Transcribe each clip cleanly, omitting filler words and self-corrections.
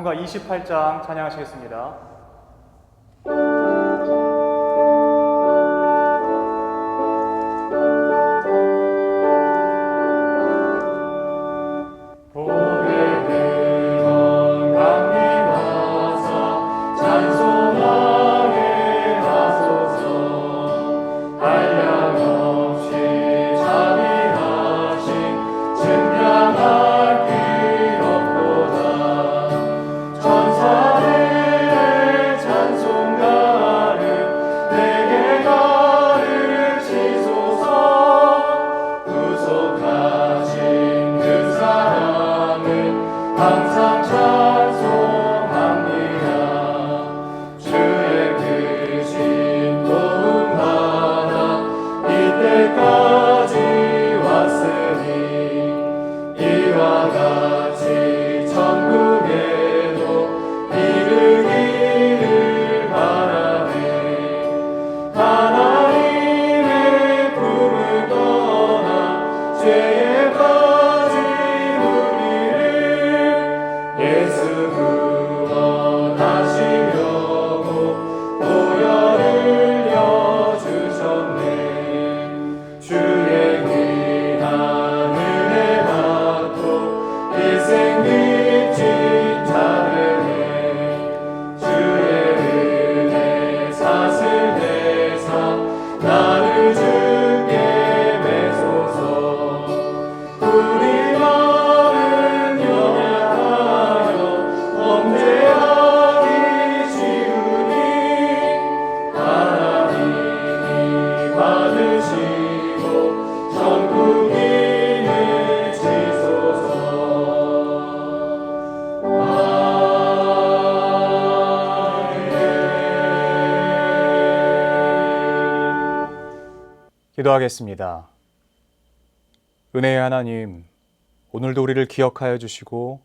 찬송가 28장 찬양하시겠습니다. 기도하겠습니다. 은혜의 하나님, 오늘도 우리를 기억하여 주시고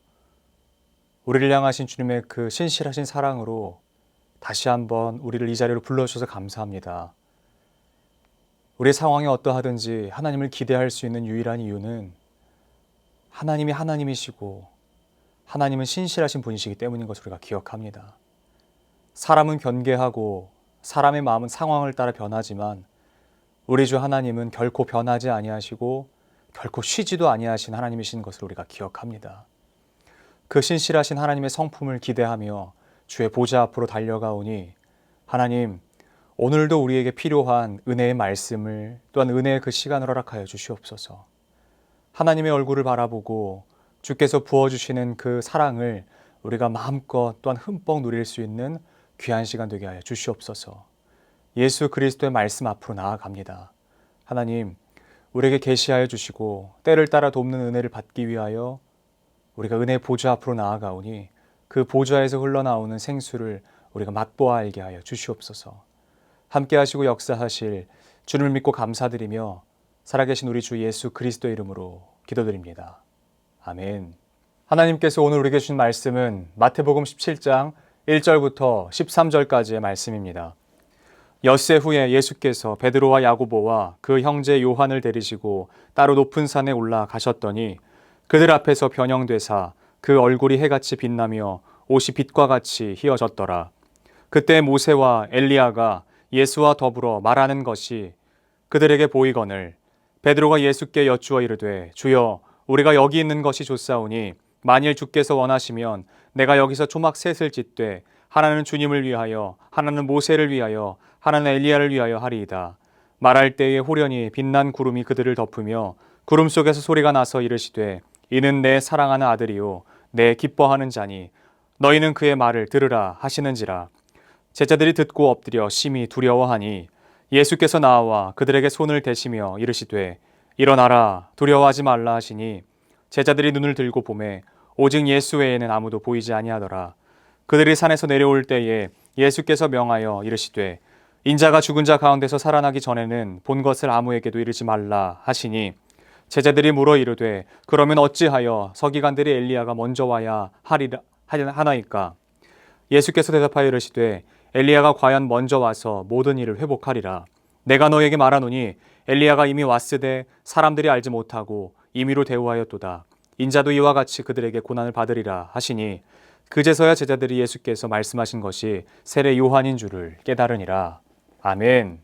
우리를 향하신 주님의 그 신실하신 사랑으로 다시 한번 우리를 이 자리로 불러주셔서 감사합니다. 우리의 상황이 어떠하든지 하나님을 기대할 수 있는 유일한 이유는 하나님이 하나님이시고 하나님은 신실하신 분이시기 때문인 것을 우리가 기억합니다. 사람은 변개하고 사람의 마음은 상황을 따라 변하지만 우리 주 하나님은 결코 변하지 아니하시고 결코 쉬지도 아니하신 하나님이신 것을 우리가 기억합니다. 그 신실하신 하나님의 성품을 기대하며 주의 보좌 앞으로 달려가오니 하나님, 오늘도 우리에게 필요한 은혜의 말씀을 또한 은혜의 그 시간을 허락하여 주시옵소서. 하나님의 얼굴을 바라보고 주께서 부어주시는 그 사랑을 우리가 마음껏 또한 흠뻑 누릴 수 있는 귀한 시간 되게 하여 주시옵소서. 예수 그리스도의 말씀 앞으로 나아갑니다. 하나님, 우리에게 계시하여 주시고 때를 따라 돕는 은혜를 받기 위하여 우리가 은혜의 보좌 앞으로 나아가오니 그 보좌에서 흘러나오는 생수를 우리가 맛보아 알게 하여 주시옵소서. 함께 하시고 역사하실 주님을 믿고 감사드리며 살아계신 우리 주 예수 그리스도의 이름으로 기도드립니다. 아멘. 하나님께서 오늘 우리에게 주신 말씀은 마태복음 17장 1절부터 13절까지의 말씀입니다. 엿새 후에 예수께서 베드로와 야고보와 그 형제 요한을 데리시고 따로 높은 산에 올라가셨더니 그들 앞에서 변형되사 그 얼굴이 해같이 빛나며 옷이 빛과 같이 희어졌더라. 그때 모세와 엘리야가 예수와 더불어 말하는 것이 그들에게 보이거늘 베드로가 예수께 여쭈어 이르되 주여 우리가 여기 있는 것이 좋사오니 만일 주께서 원하시면 내가 여기서 초막 셋을 짓되 하나는 주님을 위하여 하나는 모세를 위하여 하나는 엘리야를 위하여 하리이다. 말할 때에 호련히 빛난 구름이 그들을 덮으며 구름 속에서 소리가 나서 이르시되 이는 내 사랑하는 아들이요 내 기뻐하는 자니 너희는 그의 말을 들으라 하시는지라. 제자들이 듣고 엎드려 심히 두려워하니 예수께서 나와 그들에게 손을 대시며 이르시되 일어나라 두려워하지 말라 하시니 제자들이 눈을 들고 보매 오직 예수 외에는 아무도 보이지 아니하더라. 그들이 산에서 내려올 때에 예수께서 명하여 이르시되 인자가 죽은 자 가운데서 살아나기 전에는 본 것을 아무에게도 이르지 말라 하시니 제자들이 물어 이르되 그러면 어찌하여 서기관들이 엘리야가 먼저 와야 하나이까? 예수께서 대답하여 이르시되 엘리야가 과연 먼저 와서 모든 일을 회복하리라. 내가 너에게 말하노니 엘리야가 이미 왔으되 사람들이 알지 못하고 임의로 대우하였도다. 인자도 이와 같이 그들에게 고난을 받으리라 하시니 그제서야 제자들이 예수께서 말씀하신 것이 세례 요한인 줄을 깨달으니라. 아멘.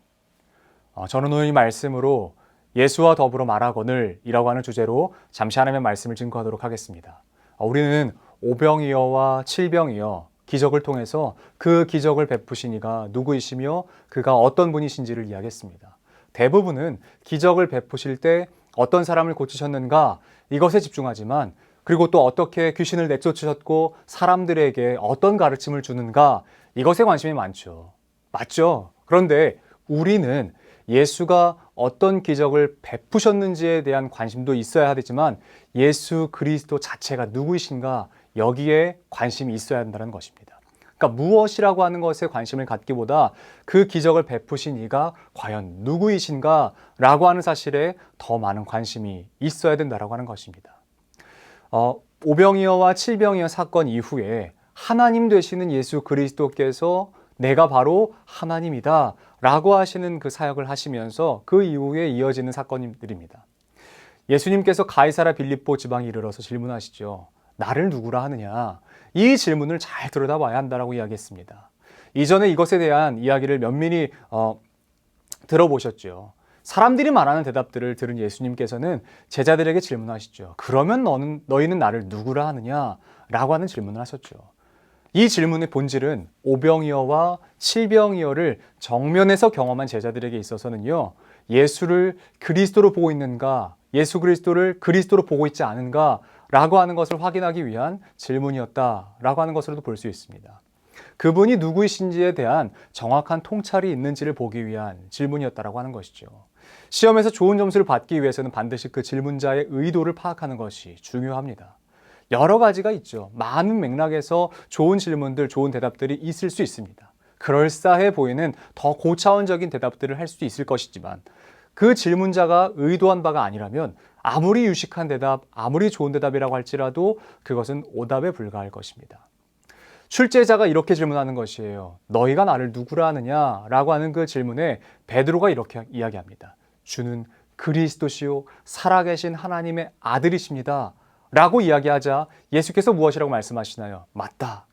저는 오늘 이 말씀으로 예수와 더불어 말하거늘 이라고 하는 주제로 잠시 하나님의 말씀을 증거하도록 하겠습니다. 우리는 오병이어와 칠병이어 기적을 통해서 그 기적을 베푸신 이가 누구이시며 그가 어떤 분이신지를 이야기했습니다. 대부분은 기적을 베푸실 때 어떤 사람을 고치셨는가 이것에 집중하지만, 그리고 또 어떻게 귀신을 내쫓으셨고 사람들에게 어떤 가르침을 주는가 이것에 관심이 많죠. 맞죠? 그런데 우리는 예수가 어떤 기적을 베푸셨는지에 대한 관심도 있어야 하지만 예수 그리스도 자체가 누구이신가 여기에 관심이 있어야 한다는 것입니다. 그러니까 무엇이라고 하는 것에 관심을 갖기보다 그 기적을 베푸신 이가 과연 누구이신가 라고 하는 사실에 더 많은 관심이 있어야 된다라고 하는 것입니다. 오병이어와 칠병이어 사건 이후에 하나님 되시는 예수 그리스도께서 내가 바로 하나님이다 라고 하시는 그 사역을 하시면서 그 이후에 이어지는 사건들입니다. 예수님께서 가이사랴 빌립보 지방에 이르러서 질문하시죠. 나를 누구라 하느냐? 이 질문을 잘 들여다봐야 한다라고 이야기했습니다. 이전에 이것에 대한 이야기를 면밀히 들어보셨죠. 사람들이 말하는 대답들을 들은 예수님께서는 제자들에게 질문하시죠. 그러면 너희는 나를 누구라 하느냐? 라고 하는 질문을 하셨죠. 이 질문의 본질은 오병이어와 칠병이어를 정면에서 경험한 제자들에게 있어서는요, 예수를 그리스도로 보고 있는가, 예수 그리스도를 그리스도로 보고 있지 않은가 라고 하는 것을 확인하기 위한 질문이었다라고 하는 것으로도 볼 수 있습니다. 그분이 누구이신지에 대한 정확한 통찰이 있는지를 보기 위한 질문이었다라고 하는 것이죠. 시험에서 좋은 점수를 받기 위해서는 반드시 그 질문자의 의도를 파악하는 것이 중요합니다. 여러 가지가 있죠. 많은 맥락에서 좋은 질문들, 좋은 대답들이 있을 수 있습니다. 그럴싸해 보이는 더 고차원적인 대답들을 할 수도 있을 것이지만 그 질문자가 의도한 바가 아니라면 아무리 유식한 대답, 아무리 좋은 대답이라고 할지라도 그것은 오답에 불과할 것입니다. 출제자가 이렇게 질문하는 것이에요. 너희가 나를 누구라 하느냐? 라고 하는 그 질문에 베드로가 이렇게 이야기합니다. 주는 그리스도시요 살아계신 하나님의 아들이십니다. 라고 이야기하자 예수께서 무엇이라고 말씀하시나요? 맞다.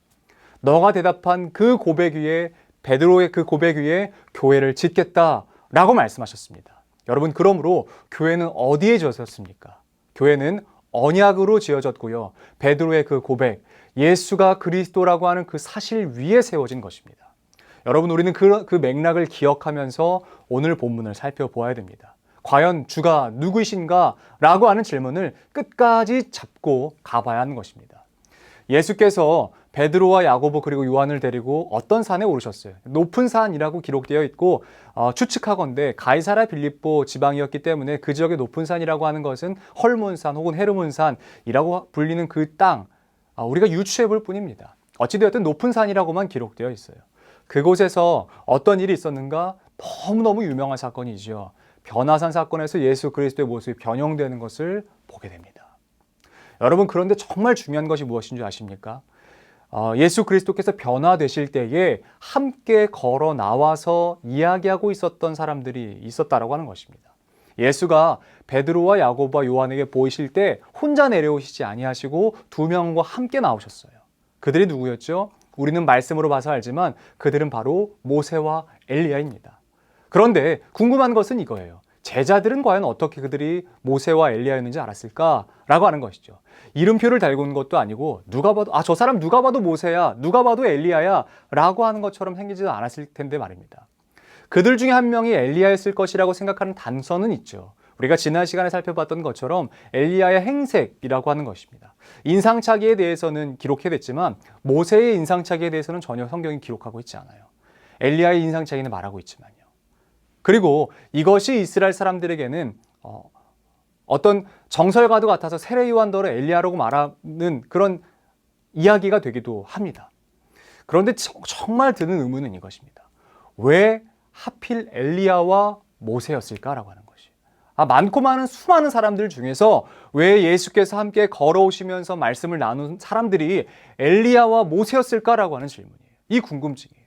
너가 대답한 그 고백 위에, 베드로의 그 고백 위에 교회를 짓겠다 라고 말씀하셨습니다. 여러분, 그러므로 교회는 어디에 지어졌습니까? 교회는 언약으로 지어졌고요. 베드로의 그 고백, 예수가 그리스도라고 하는 그 사실 위에 세워진 것입니다. 여러분, 우리는 그 맥락을 기억하면서 오늘 본문을 살펴보아야 됩니다. 과연 주가 누구이신가? 라고 하는 질문을 끝까지 잡고 가봐야 하는 것입니다. 예수께서 베드로와 야고보 그리고 요한을 데리고 어떤 산에 오르셨어요. 높은 산이라고 기록되어 있고 추측하건대 가이사랴 빌립보 지방이었기 때문에 그 지역의 높은 산이라고 하는 것은 헐몬산 혹은 헤르몬산이라고 불리는 그 땅, 우리가 유추해 볼 뿐입니다. 어찌되었든 높은 산이라고만 기록되어 있어요. 그곳에서 어떤 일이 있었는가? 너무너무 유명한 사건이죠. 변화산 사건에서 예수 그리스도의 모습이 변형되는 것을 보게 됩니다. 여러분, 그런데 정말 중요한 것이 무엇인 줄 아십니까? 예수 그리스도께서 변화되실 때에 함께 걸어 나와서 이야기하고 있었던 사람들이 있었다라고 하는 것입니다. 예수가 베드로와 야고보와 요한에게 보이실 때 혼자 내려오시지 아니하시고 두 명과 함께 나오셨어요. 그들이 누구였죠? 우리는 말씀으로 봐서 알지만 그들은 바로 모세와 엘리야입니다. 그런데 궁금한 것은 이거예요. 제자들은 과연 어떻게 그들이 모세와 엘리야였는지 알았을까라고 하는 것이죠. 이름표를 달고 온 것도 아니고 누가 봐도 저 사람 누가 봐도 모세야, 누가 봐도 엘리야야 라고 하는 것처럼 생기지도 않았을 텐데 말입니다. 그들 중에 한 명이 엘리야였을 것이라고 생각하는 단서는 있죠. 우리가 지난 시간에 살펴봤던 것처럼 엘리야의 행색이라고 하는 것입니다. 인상착의에 대해서는 기록해냈지만 모세의 인상착의에 대해서는 전혀 성경이 기록하고 있지 않아요. 엘리야의 인상착의는 말하고 있지만요. 그리고 이것이 이스라엘 사람들에게는 어떤 정설과도 같아서 세례 요한더러 엘리야라고 말하는 그런 이야기가 되기도 합니다. 그런데 정말 드는 의문은 이것입니다. 왜 하필 엘리야와 모세였을까라고 하는 것이. 많고 많은 수많은 사람들 중에서 왜 예수께서 함께 걸어오시면서 말씀을 나눈 사람들이 엘리야와 모세였을까라고 하는 질문이에요. 이 궁금증이에요.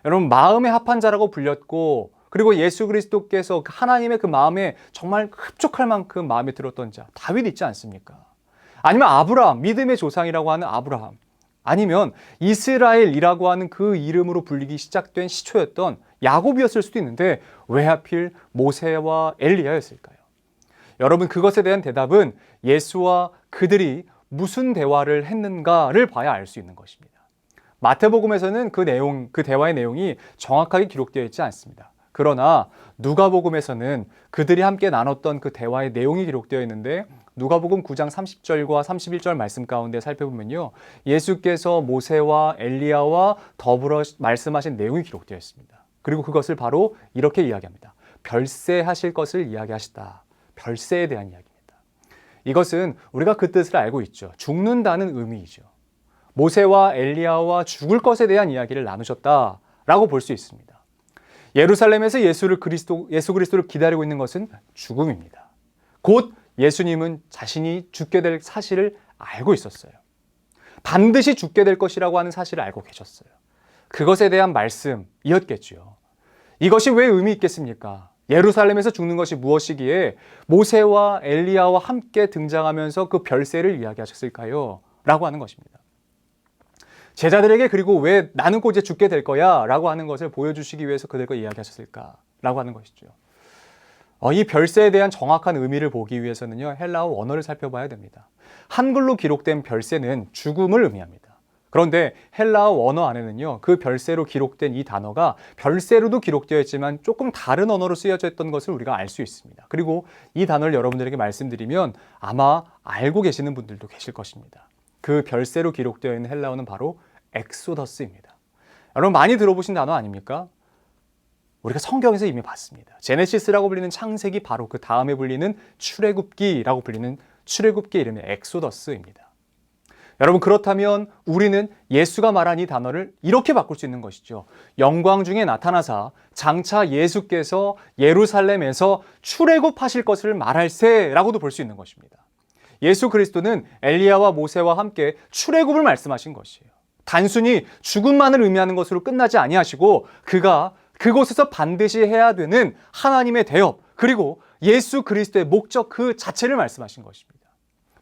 여러분, 마음의 합한 자라고 불렸고, 그리고 예수 그리스도께서 하나님의 그 마음에 정말 흡족할 만큼 마음에 들었던 자, 다윗 있지 않습니까? 아니면 아브라함, 믿음의 조상이라고 하는 아브라함. 아니면 이스라엘이라고 하는 그 이름으로 불리기 시작된 시초였던 야곱이었을 수도 있는데 왜 하필 모세와 엘리야였을까요? 여러분, 그것에 대한 대답은 예수와 그들이 무슨 대화를 했는가를 봐야 알 수 있는 것입니다. 마태복음에서는 그 대화의 내용이 정확하게 기록되어 있지 않습니다. 그러나 누가복음에서는 그들이 함께 나눴던 그 대화의 내용이 기록되어 있는데 누가복음 9장 30절과 31절 말씀 가운데 살펴보면요, 예수께서 모세와 엘리야와 더불어 말씀하신 내용이 기록되어 있습니다. 그리고 그것을 바로 이렇게 이야기합니다. 별세하실 것을 이야기하시다. 별세에 대한 이야기입니다. 이것은 우리가 그 뜻을 알고 있죠. 죽는다는 의미이죠. 모세와 엘리야와 죽을 것에 대한 이야기를 나누셨다라고 볼 수 있습니다. 예루살렘에서 예수 그리스도를 기다리고 있는 것은 죽음입니다. 곧 예수님은 자신이 죽게 될 사실을 알고 있었어요. 반드시 죽게 될 것이라고 하는 사실을 알고 계셨어요. 그것에 대한 말씀이었겠지요. 이것이 왜 의미 있겠습니까? 예루살렘에서 죽는 것이 무엇이기에 모세와 엘리야와 함께 등장하면서 그 별세를 이야기하셨을까요? 라고 하는 것입니다. 제자들에게 그리고 왜 나는 곧 이제 죽게 될 거야 라고 하는 것을 보여주시기 위해서 그들과 이야기하셨을까? 라고 하는 것이죠. 이 별세에 대한 정확한 의미를 보기 위해서는요, 헬라어 원어를 살펴봐야 됩니다. 한글로 기록된 별세는 죽음을 의미합니다. 그런데 헬라어 원어 안에는요, 그 별세로 기록된 이 단어가 별세로도 기록되어 있지만 조금 다른 언어로 쓰여져 있던 것을 우리가 알 수 있습니다. 그리고 이 단어를 여러분들에게 말씀드리면 아마 알고 계시는 분들도 계실 것입니다. 그 별세로 기록되어 있는 헬라어는 바로 엑소더스입니다. 여러분 많이 들어보신 단어 아닙니까? 우리가 성경에서 이미 봤습니다. 제네시스라고 불리는 창세기 바로 그 다음에 불리는 출애굽기라고 불리는 출애굽기의 이름이 엑소더스입니다. 여러분, 그렇다면 우리는 예수가 말한 이 단어를 이렇게 바꿀 수 있는 것이죠. 영광 중에 나타나사 장차 예수께서 예루살렘에서 출애굽하실 것을 말할세라고도 볼 수 있는 것입니다. 예수 그리스도는 엘리야와 모세와 함께 출애굽을 말씀하신 것이에요. 단순히 죽음만을 의미하는 것으로 끝나지 아니하시고 그가 그곳에서 반드시 해야 되는 하나님의 대업, 그리고 예수 그리스도의 목적 그 자체를 말씀하신 것입니다.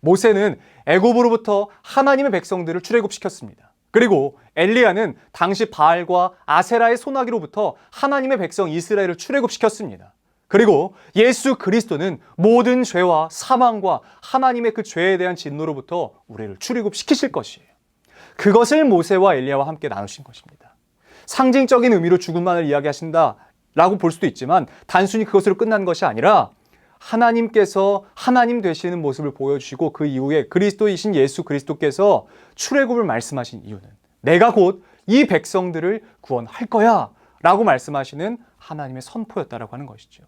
모세는 애굽으로부터 하나님의 백성들을 출애굽시켰습니다. 그리고 엘리야는 당시 바알과 아세라의 손아귀로부터 하나님의 백성 이스라엘을 출애굽시켰습니다. 그리고 예수 그리스도는 모든 죄와 사망과 하나님의 그 죄에 대한 진노로부터 우리를 출애굽시키실 것이에요. 그것을 모세와 엘리야와 함께 나누신 것입니다. 상징적인 의미로 죽음만을 이야기하신다라고 볼 수도 있지만 단순히 그것으로 끝난 것이 아니라 하나님께서 하나님 되시는 모습을 보여주시고 그 이후에 그리스도이신 예수 그리스도께서 출애굽을 말씀하신 이유는 내가 곧 이 백성들을 구원할 거야 라고 말씀하시는 하나님의 선포였다라고 하는 것이죠.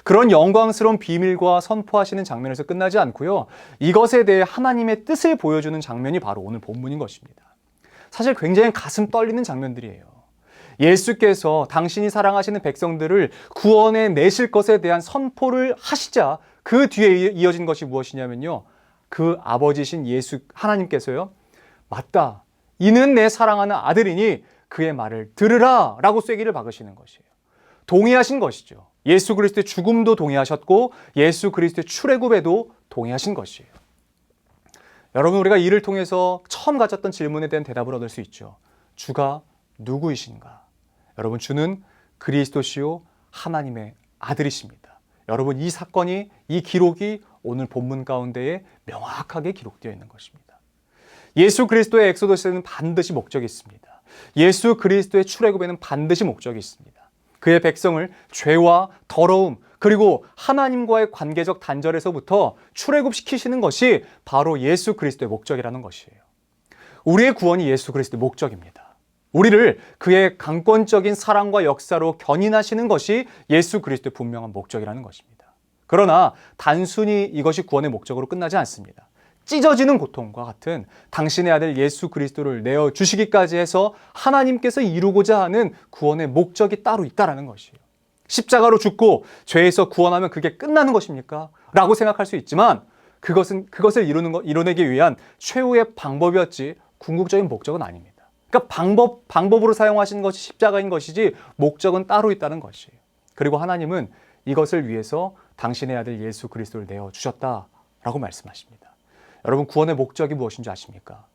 그런 영광스러운 비밀과 선포하시는 장면에서 끝나지 않고요, 이것에 대해 하나님의 뜻을 보여주는 장면이 바로 오늘 본문인 것입니다. 사실 굉장히 가슴 떨리는 장면들이에요. 예수께서 당신이 사랑하시는 백성들을 구원해 내실 것에 대한 선포를 하시자 그 뒤에 이어진 것이 무엇이냐면요, 그 아버지신 예수 하나님께서요, 맞다, 이는 내 사랑하는 아들이니 그의 말을 들으라 라고 쐐기를 박으시는 것이에요. 동의하신 것이죠. 예수 그리스도의 죽음도 동의하셨고 예수 그리스도의 출애굽에도 동의하신 것이에요. 여러분, 우리가 이를 통해서 처음 가졌던 질문에 대한 대답을 얻을 수 있죠. 주가 누구이신가? 여러분, 주는 그리스도시요 하나님의 아들이십니다. 여러분, 이 사건이, 이 기록이 오늘 본문 가운데에 명확하게 기록되어 있는 것입니다. 예수 그리스도의 엑소더스에는 반드시 목적이 있습니다. 예수 그리스도의 출애굽에는 반드시 목적이 있습니다. 그의 백성을 죄와 더러움, 그리고 하나님과의 관계적 단절에서부터 출애굽시키시는 것이 바로 예수 그리스도의 목적이라는 것이에요. 우리의 구원이 예수 그리스도의 목적입니다. 우리를 그의 강권적인 사랑과 역사로 견인하시는 것이 예수 그리스도의 분명한 목적이라는 것입니다. 그러나 단순히 이것이 구원의 목적으로 끝나지 않습니다. 찢어지는 고통과 같은 당신의 아들 예수 그리스도를 내어주시기까지 해서 하나님께서 이루고자 하는 구원의 목적이 따로 있다는 것이에요. 십자가로 죽고 죄에서 구원하면 그게 끝나는 것입니까? 라고 생각할 수 있지만 그것을 이뤄내기 위한 최후의 방법이었지 궁극적인 목적은 아닙니다. 그러니까 방법으로 사용하신 것이 십자가인 것이지 목적은 따로 있다는 것이에요. 그리고 하나님은 이것을 위해서 당신의 아들 예수 그리스도를 내어주셨다라고 말씀하십니다. 여러분, 구원의 목적이 무엇인지 아십니까?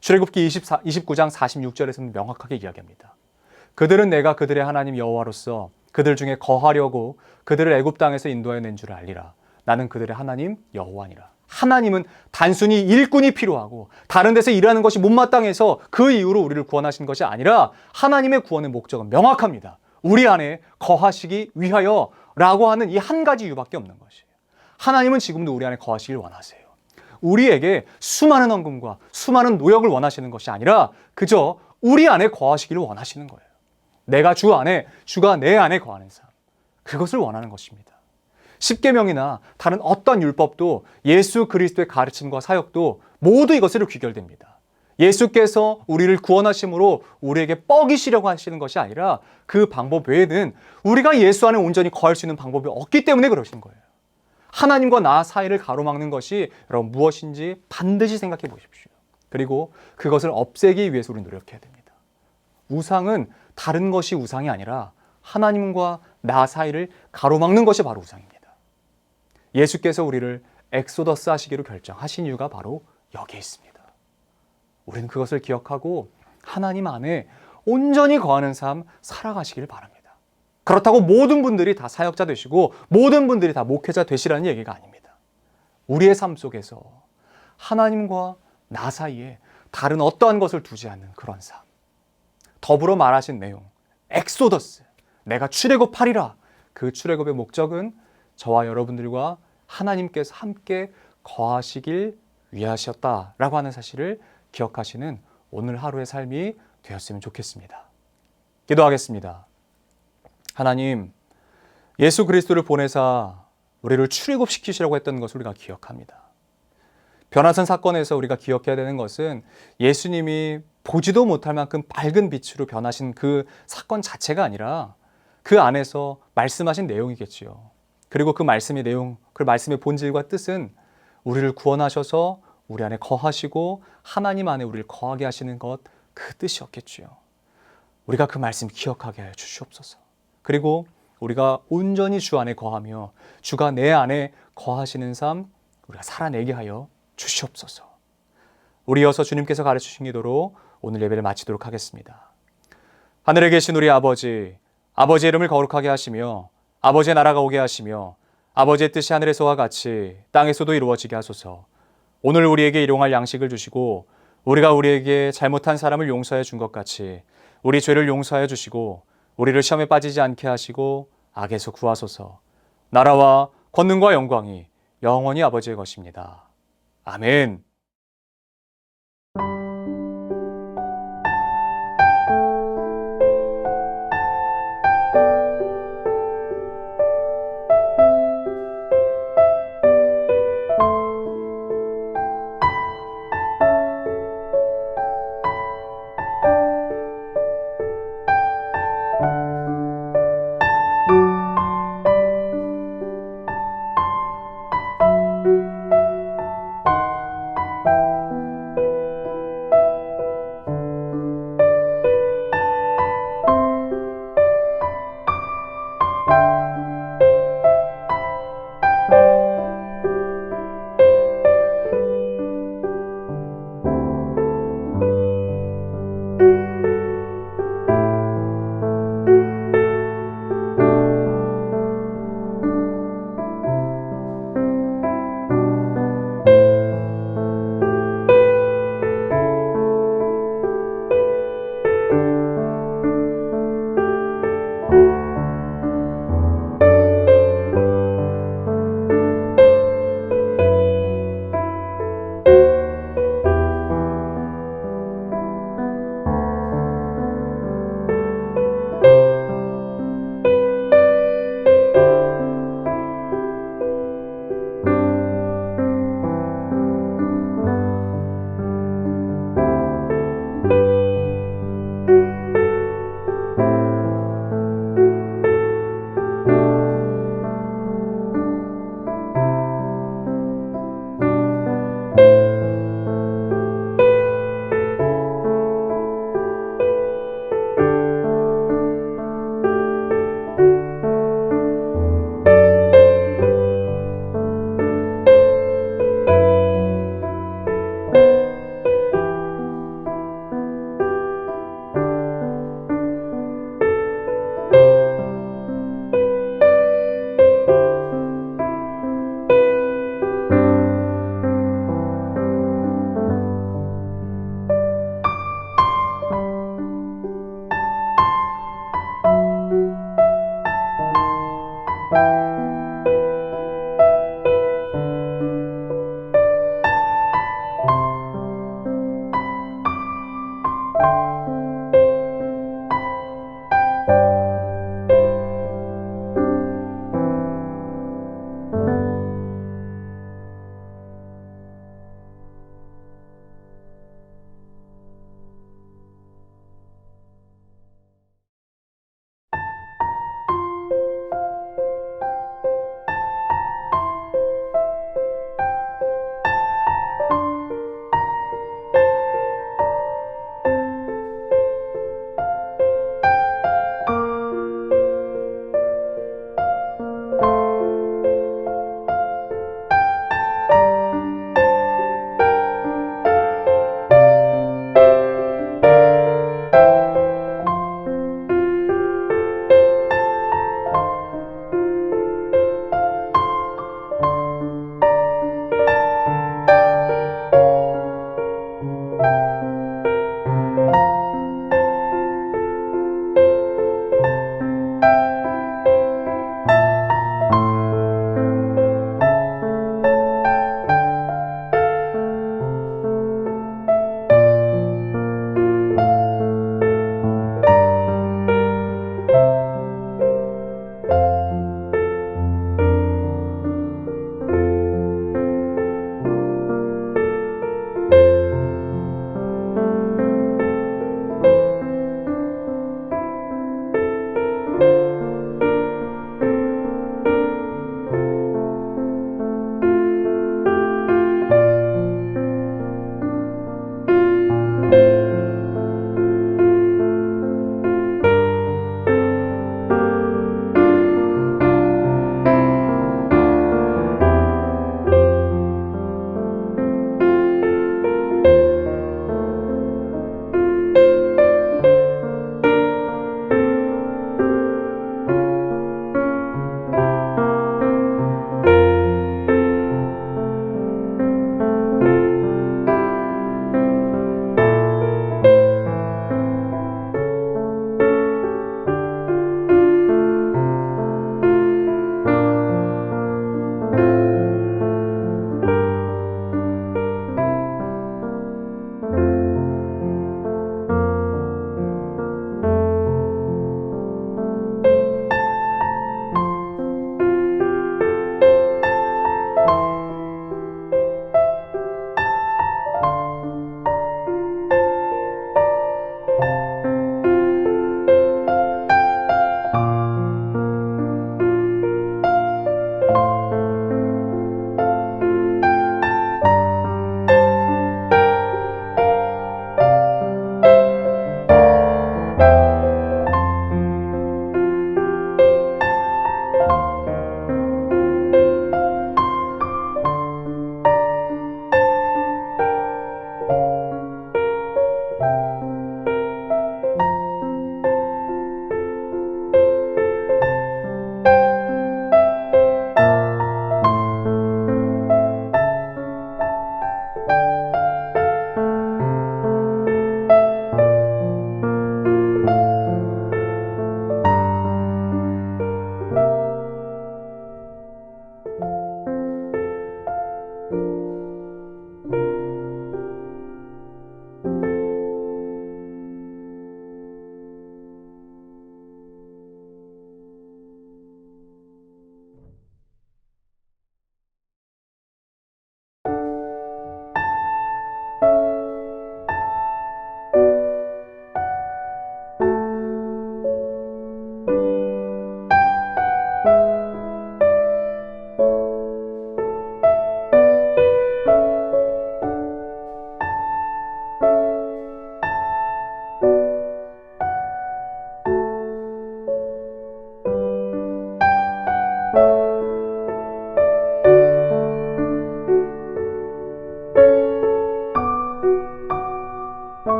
출애굽기 29장 46절에서는 명확하게 이야기합니다. 그들은 내가 그들의 하나님 여호와로서 그들 중에 거하려고 그들을 애굽 땅에서 인도하여 낸 줄 알리라. 나는 그들의 하나님 여호와니라. 하나님은 단순히 일꾼이 필요하고 다른 데서 일하는 것이 못마땅해서 그 이유로 우리를 구원하신 것이 아니라 하나님의 구원의 목적은 명확합니다. 우리 안에 거하시기 위하여 라고 하는 이 한 가지 이유밖에 없는 것이에요. 하나님은 지금도 우리 안에 거하시길 원하세요. 우리에게 수많은 헌금과 수많은 노력을 원하시는 것이 아니라 그저 우리 안에 거하시기를 원하시는 거예요. 내가 주 안에, 주가 내 안에 거하는 삶. 그것을 원하는 것입니다. 십계명이나 다른 어떤 율법도 예수 그리스도의 가르침과 사역도 모두 이것으로 귀결됩니다. 예수께서 우리를 구원하심으로 우리에게 뻐기시려고 하시는 것이 아니라 그 방법 외에는 우리가 예수 안에 온전히 거할 수 있는 방법이 없기 때문에 그러신 거예요. 하나님과 나 사이를 가로막는 것이 여러분 무엇인지 반드시 생각해 보십시오. 그리고 그것을 없애기 위해서 우리는 노력해야 됩니다. 우상은 다른 것이 우상이 아니라 하나님과 나 사이를 가로막는 것이 바로 우상입니다. 예수께서 우리를 엑소더스 하시기로 결정하신 이유가 바로 여기에 있습니다. 우리는 그것을 기억하고 하나님 안에 온전히 거하는 삶 살아가시길 바랍니다. 그렇다고 모든 분들이 다 사역자 되시고 모든 분들이 다 목회자 되시라는 얘기가 아닙니다. 우리의 삶 속에서 하나님과 나 사이에 다른 어떠한 것을 두지 않는 그런 삶. 더불어 말하신 내용, 엑소더스, 내가 출애굽하리라. 그 출애굽의 목적은 저와 여러분들과 하나님께서 함께 거하시길 위하셨다라고 하는 사실을 기억하시는 오늘 하루의 삶이 되었으면 좋겠습니다. 기도하겠습니다. 하나님, 예수 그리스도를 보내사 우리를 출애굽시키시려고 했던 것을 우리가 기억합니다. 변화산 사건에서 우리가 기억해야 되는 것은 예수님이 보지도 못할 만큼 밝은 빛으로 변하신 그 사건 자체가 아니라 그 안에서 말씀하신 내용이겠지요. 그리고 그 말씀의 내용, 그 말씀의 본질과 뜻은 우리를 구원하셔서 우리 안에 거하시고 하나님 안에 우리를 거하게 하시는 것, 그 뜻이었겠지요. 우리가 그 말씀 기억하게 하여 주시옵소서. 그리고 우리가 온전히 주 안에 거하며 주가 내 안에 거하시는 삶 우리가 살아내게 하여 주시옵소서. 우리 이어서 주님께서 가르치신 기도로 오늘 예배를 마치도록 하겠습니다. 하늘에 계신 우리 아버지, 아버지의 이름을 거룩하게 하시며 아버지의 나라가 오게 하시며 아버지의 뜻이 하늘에서와 같이 땅에서도 이루어지게 하소서. 오늘 우리에게 일용할 양식을 주시고 우리가 우리에게 잘못한 사람을 용서해 준 것 같이 우리 죄를 용서하여 주시고 우리를 시험에 빠지지 않게 하시고 악에서 구하소서. 나라와 권능과 영광이 영원히 아버지의 것입니다. 아멘.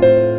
you.